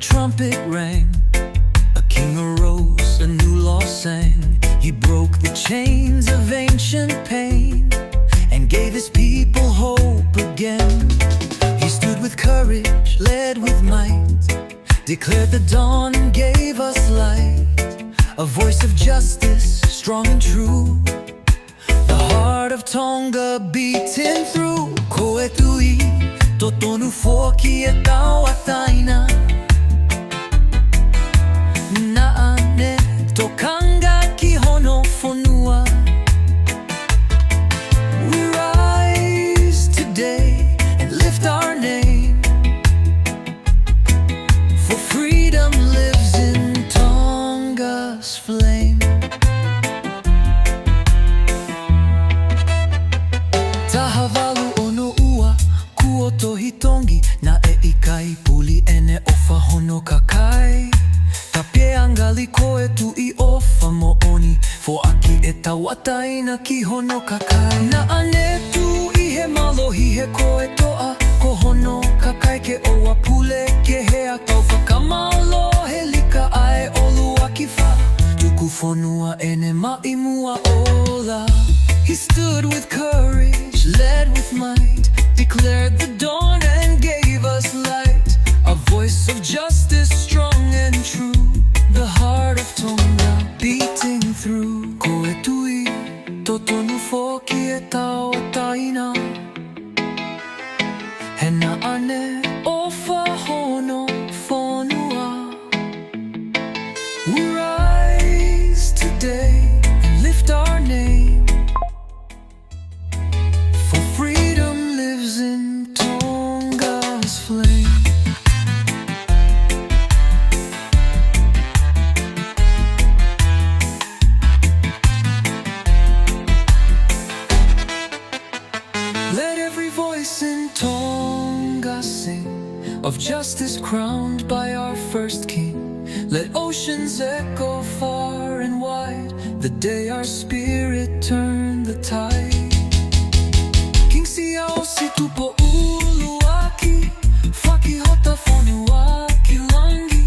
trumpet rang, a king arose, a new law sang. He broke the chains of ancient pain and gave his people hope again. He stood with courage, led with might, declared the dawn and gave us light. A voice of justice, strong and true, the heart of Tonga beating through. Koe tui, totonu foki e TAUʻATAINA. Na'ane, tokanga ki hono Fonua. We rise today and lift our name, for freedom lives in Tonga's flame. Taha walu o monu'ia, kuotohi tongi, na e ikai pule'anga ofa hono kakai. Pule'anga li koe tui ofa mo'oni, fo'aki e TAUʻATAINA ki hono kakai. Na'ane tu I he malohi he koe to'a, ko hono kakai ke oa pule ke hea tau whakamalo he lika ai olua ki wha. Tuku Fonua e ne mai mua ola. He stood with courage, led with might, declared the dawn and gave us light. A voice of justice, strong and true, the heart of Tonga beating through. Koe tui, totonu foki e TAUʻATAINA. He na'ane ofa hono Fonua. We rise today and lift our name, for freedom lives in Tonga's flame. Let every voice in Tonga sing of justice crowned by our first king. Let oceans echo far and wide the day our spirit turned the tide. Kingi Siasoi Tupou luaki, fakahinohino Fonua ki langi.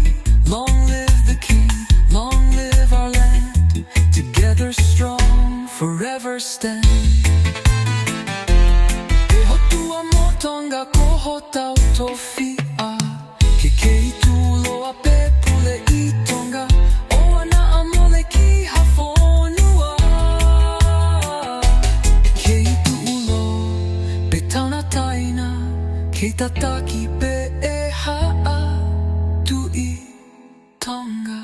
Long live the king, long live our land, together strong, forever stand. Tonga koho tau tofia, ke kei tulo a pe Pule'i Tonga, o ana amole ki Fonua. Kei tulo, pe TAUʻATAINA, kei tataki pe e ha'a tui Tonga.